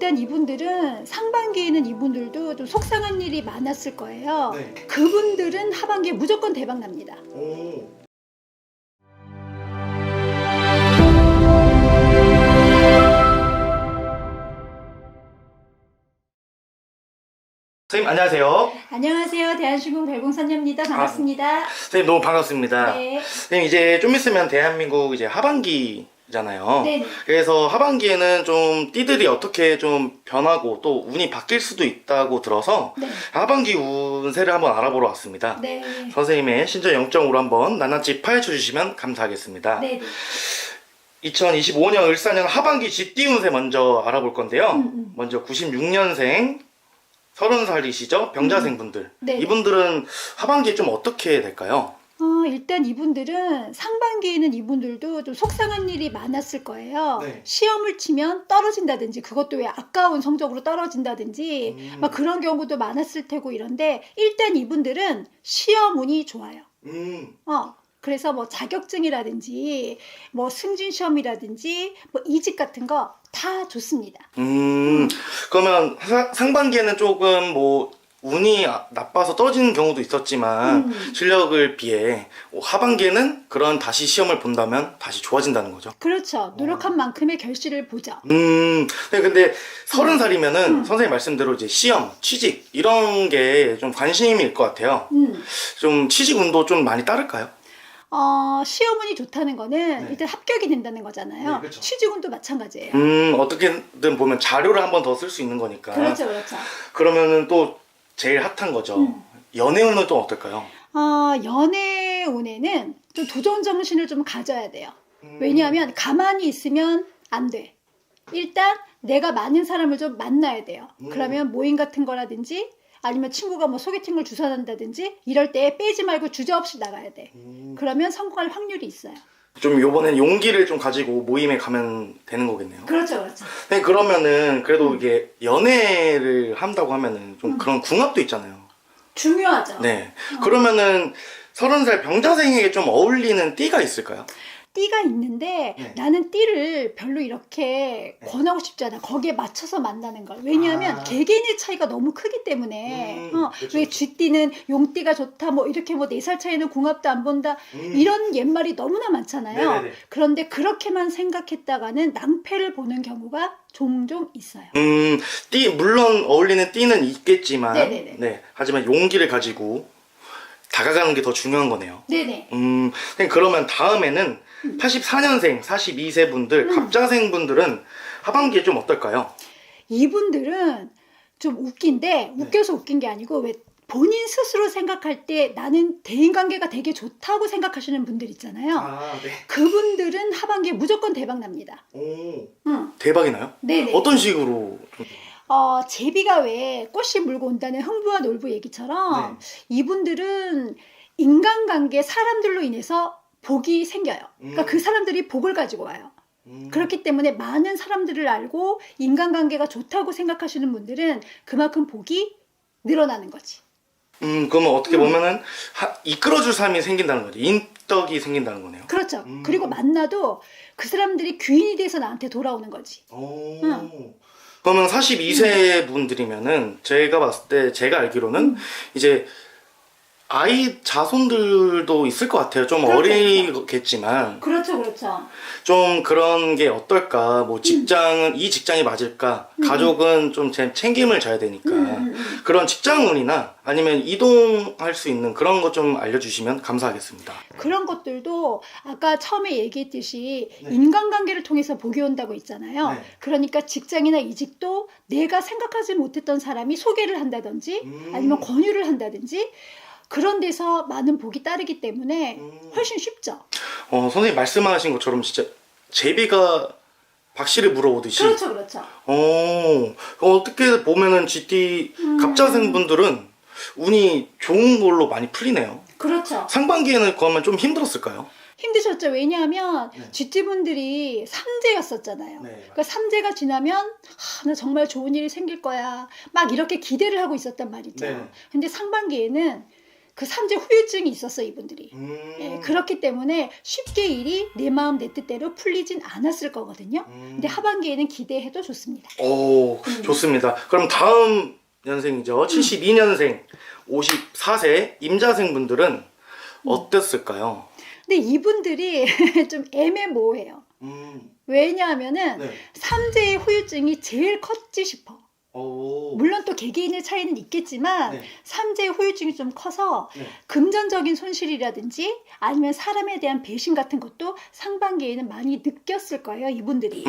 일단 이분들은 상반기에는 이분들도 좀 속상한 일이 많았을 거예요. 네. 그분들은 하반기에 무조건 대박 납니다. 오. 선생님 안녕하세요. 안녕하세요. 대한신공 별공선녀입니다. 반갑습니다. 선생님 너무 반갑습니다. 네. 선생님 이제 좀 있으면 대한민국 이제 하반기잖아요. 네. 그래서 하반기에는 좀 띠들이 어떻게 좀 변하고 또 운이 바뀔 수도 있다고 들어서 네. 하반기 운세를 한번 알아보러 왔습니다. 네. 선생님의 신전 0.5로 한번 낱낱이 파헤쳐 주시면 감사하겠습니다. 네. 2025년 을사년 하반기 쥐띠 운세 먼저 알아볼 건데요. 먼저 96년생 30살이시죠? 병자생 분들. 네. 이분들은 하반기에 좀 어떻게 될까요? 일단 이분들은 상반기에는 이분들도 좀 속상한 일이 많았을 거예요. 네. 시험을 치면 떨어진다든지 그것도 왜 아까운 성적으로 떨어진다든지 막 그런 경우도 많았을 테고 이런데 일단 이분들은 시험 운이 좋아요. 그래서 뭐 자격증이라든지 뭐 승진 시험이라든지 뭐 이직 같은 거 다 좋습니다. 그러면 상반기에는 조금 뭐 운이 나빠서 떨어지는 경우도 있었지만 실력을 비해 하반기에는 그런 다시 시험을 본다면 다시 좋아진다는 거죠. 그렇죠. 노력한 만큼의 결실을 보죠. 네, 근데 30살이면은 선생님 말씀대로 이제 시험, 취직 이런 게 좀 관심일 것 같아요. 좀 취직 운도 좀 많이 따를까요? 시험운이 좋다는 거는 네. 일단 합격이 된다는 거잖아요. 네, 그렇죠. 취직운도 마찬가지예요. 어떻게든 보면 자료를 한 번 더 쓸 수 있는 거니까. 그렇죠, 그렇죠. 그러면은 또 제일 핫한 거죠. 연애운은 또 어떨까요? 연애운에는 좀 도전 정신을 좀 가져야 돼요. 왜냐하면 가만히 있으면 안 돼. 일단 내가 많은 사람을 좀 만나야 돼요. 그러면 모임 같은 거라든지 아니면 친구가 뭐 소개팅을 주선한다든지 이럴 때 빼지 말고 주저없이 나가야 돼. 그러면 성공할 확률이 있어요. 좀 요번엔 용기를 좀 가지고 모임에 가면 되는 거겠네요. 그렇죠, 그렇죠. 네, 그러면은 그래도 이게 연애를 한다고 하면은 좀 그런 궁합도 있잖아요. 중요하죠. 네. 그러면은 30살 병자생에게 좀 어울리는 띠가 있을까요? 띠가 있는데 네. 나는 띠를 별로 이렇게 권하고 싶지 않아. 거기에 맞춰서 만나는 걸. 왜냐하면 아. 개개인의 차이가 너무 크기 때문에 그렇죠, 왜 그렇죠. 쥐띠는 용띠가 좋다 뭐 이렇게 뭐 4살 차이는 궁합도 안 본다 이런 옛말이 너무나 많잖아요. 네네네. 그런데 그렇게만 생각했다가는 낭패를 보는 경우가 종종 있어요. 띠 물론 어울리는 띠는 있겠지만 네네네. 네. 하지만 용기를 가지고 다가가는 게 더 중요한 거네요. 네네. 그러면 다음에는 84년생 42세 분들 갑자생 분들은 하반기에 좀 어떨까요? 이분들은 좀 웃긴데 웃겨서 웃긴 게 아니고 왜 본인 스스로 생각할 때 나는 대인관계가 되게 좋다고 생각하시는 분들 있잖아요. 네. 그분들은 하반기에 무조건 대박 납니다. 오, 대박이 나요? 네네. 어떤 식으로? 제비가 왜 꽃이 물고 온다는 흥부와 놀부 얘기처럼 네. 이분들은 인간관계 사람들로 인해서 복이 생겨요. 그러니까 그 사람들이 복을 가지고 와요. 그렇기 때문에 많은 사람들을 알고 인간관계가 좋다고 생각하시는 분들은 그만큼 복이 늘어나는 거지. 그러면 어떻게 보면은 이끌어줄 사람이 생긴다는 거죠. 인덕이 생긴다는 거네요. 그렇죠. 그리고 만나도 그 사람들이 귀인이 돼서 나한테 돌아오는 거지. 그러면 42세 분들이면은 제가 봤을 때 제가 알기로는 이제 아이 자손들도 있을 것 같아요. 좀 그렇죠. 어리겠지만 그렇죠, 그렇죠. 좀 그런 게 어떨까? 뭐 직장은 이 직장이 맞을까? 가족은 좀 책임을 져야 되니까 그런 직장운이나 아니면 이동할 수 있는 그런 것 좀 알려주시면 감사하겠습니다. 그런 것들도 아까 처음에 얘기했듯이 인간관계를 통해서 복이 온다고 있잖아요. 네. 그러니까 직장이나 이직도 내가 생각하지 못했던 사람이 소개를 한다든지 아니면 권유를 한다든지 그런 데서 많은 복이 따르기 때문에 훨씬 쉽죠. 선생님 말씀하신 것처럼 진짜 제비가 박씨를 물어오듯이 그렇죠, 그렇죠. 어떻게 보면은 GT 갑자생 분들은 운이 좋은 걸로 많이 풀리네요. 그렇죠. 상반기에는 그러면 좀 힘들었을까요? 힘드셨죠. 왜냐하면 GT분들이 삼재였었잖아요. 네, 그러니까 삼재가 지나면 나 정말 좋은 일이 생길 거야. 막 이렇게 기대를 하고 있었단 말이죠. 네. 근데 상반기에는 그 삼재 후유증이 있었어 이분들이. 예, 그렇기 때문에 쉽게 일이 내 마음 내 뜻대로 풀리진 않았을 거거든요. 근데 하반기에는 기대해도 좋습니다. 오, 좋습니다. 그럼 다음 년생이죠. 72년생, 54세 임자생 분들은 어땠을까요? 근데 이분들이 좀 애매모호해요. 왜냐하면은 네. 삼재의 후유증이 제일 컸지 싶어. 오. 물론 또 개개인의 차이는 있겠지만 네. 삼재의 후유증이 좀 커서 네. 금전적인 손실이라든지 아니면 사람에 대한 배신 같은 것도 상반기에는 많이 느꼈을 거예요 이분들이.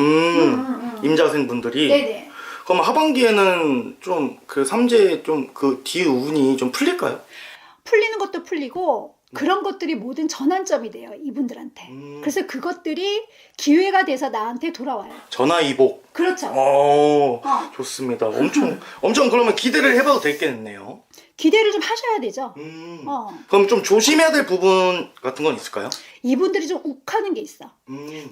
임자생 분들이. 네네. 그럼 하반기에는 좀 그 삼재 좀 그 뒤운이 좀 풀릴까요? 풀리는 것도 풀리고 그런 것들이 모든 전환점이 돼요 이분들한테. 그래서 그것들이 기회가 돼서 나한테 돌아와요. 전화이복. 그렇죠. 좋습니다. 엄청 그러면 기대를 해봐도 되겠네요. 기대를 좀 하셔야 되죠. 그럼 좀 조심해야 될 부분 같은 건 있을까요? 이분들이 좀 욱하는 게 있어.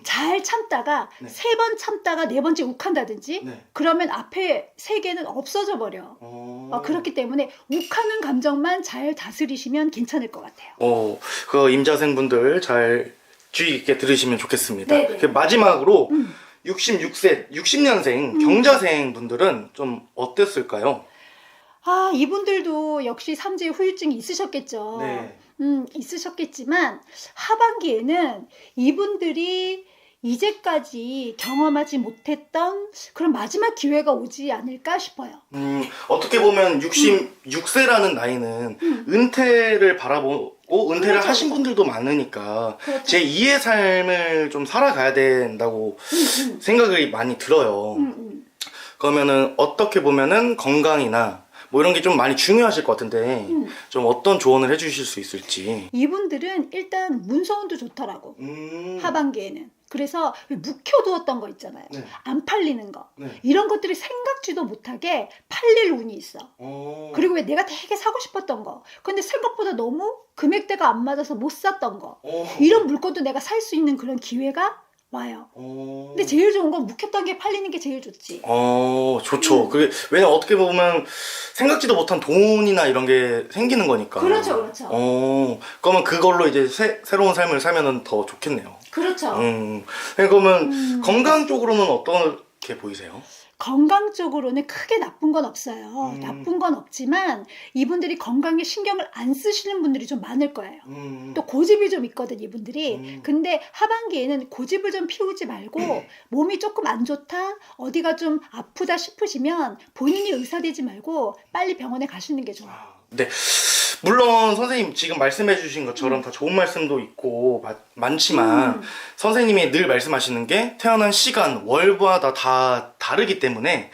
잘 참다가 네. 3번 참다가 4번째 욱한다든지 네. 그러면 앞에 3개는 없어져 버려. 그렇기 때문에 욱하는 감정만 잘 다스리시면 괜찮을 것 같아요. 그 임자생 분들 잘 주의 깊게 들으시면 좋겠습니다. 네네. 그 마지막으로 60년생 경자생 분들은 좀 어땠을까요? 이분들도 역시 삼재의 후유증이 있으셨겠죠. 네. 있으셨겠지만 하반기에는 이분들이 이제까지 경험하지 못했던 그런 마지막 기회가 오지 않을까 싶어요. 어떻게 보면 66세라는 나이는 은퇴를 바라보고 은퇴를 그렇죠. 하신 분들도 많으니까 그렇죠. 제 2의 삶을 좀 살아가야 된다고 생각이 많이 들어요. 그러면은 어떻게 보면은 건강이나 뭐 이런 게 좀 많이 중요하실 것 같은데 좀 어떤 조언을 해주실 수 있을지. 이분들은 일단 문서운도 좋더라고. 하반기에는. 그래서 묵혀두었던 거 있잖아요. 네. 안 팔리는 거. 네. 이런 것들이 생각지도 못하게 팔릴 운이 있어. 그리고 왜 내가 되게 사고 싶었던 거. 근데 생각보다 너무 금액대가 안 맞아서 못 샀던 거. 이런 물건도 내가 살 수 있는 그런 기회가 와요. 근데 제일 좋은 건 묵혔던 게 팔리는 게 제일 좋지. 좋죠. 그게 왜냐면 어떻게 보면 생각지도 못한 돈이나 이런 게 생기는 거니까. 그렇죠, 그렇죠. 그러면 그걸로 이제 새로운 삶을 살면은 더 좋겠네요. 그렇죠. 그러면 건강 쪽으로는 어떻게 보이세요? 건강 쪽으로는 크게 나쁜 건 없어요. 나쁜 건 없지만 이분들이 건강에 신경을 안 쓰시는 분들이 좀 많을 거예요. 또 고집이 좀 있거든 이분들이. 근데 하반기에는 고집을 좀 피우지 말고 몸이 조금 안 좋다, 어디가 좀 아프다 싶으시면 본인이 의사되지 말고 빨리 병원에 가시는 게 좋아요. 네. 물론 선생님 지금 말씀해 주신 것처럼 다 좋은 말씀도 있고 많지만 선생님이 늘 말씀하시는 게 태어난 시간, 월마다 다 다르기 때문에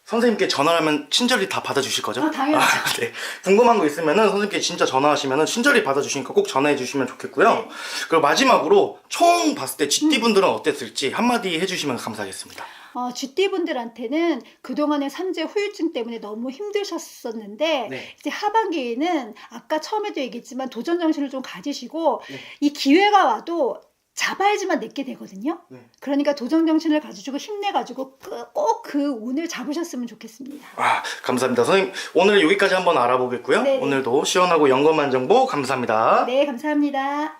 선생님께 전화하면 친절히 다 받아주실 거죠? 당연하죠. 네. 궁금한 거 있으면은 선생님께 진짜 전화하시면은 친절히 받아주시니까 꼭 전화해 주시면 좋겠고요. 네. 그리고 마지막으로 총 봤을 때 GT분들은 어땠을지 한마디 해주시면 감사하겠습니다. GT분들한테는 그동안의 삼재 후유증 때문에 너무 힘드셨었는데 네. 이제 하반기에는 아까 처음에도 얘기했지만 도전 정신을 좀 가지시고 네. 이 기회가 와도 잡아야지만 내게 되거든요. 네. 그러니까 도전 정신을 가지고 힘내가지고 꼭 그 운을 잡으셨으면 좋겠습니다. 감사합니다. 선생님 오늘 여기까지 한번 알아보겠고요. 네네. 오늘도 시원하고 영검한 정보 감사합니다. 네, 감사합니다.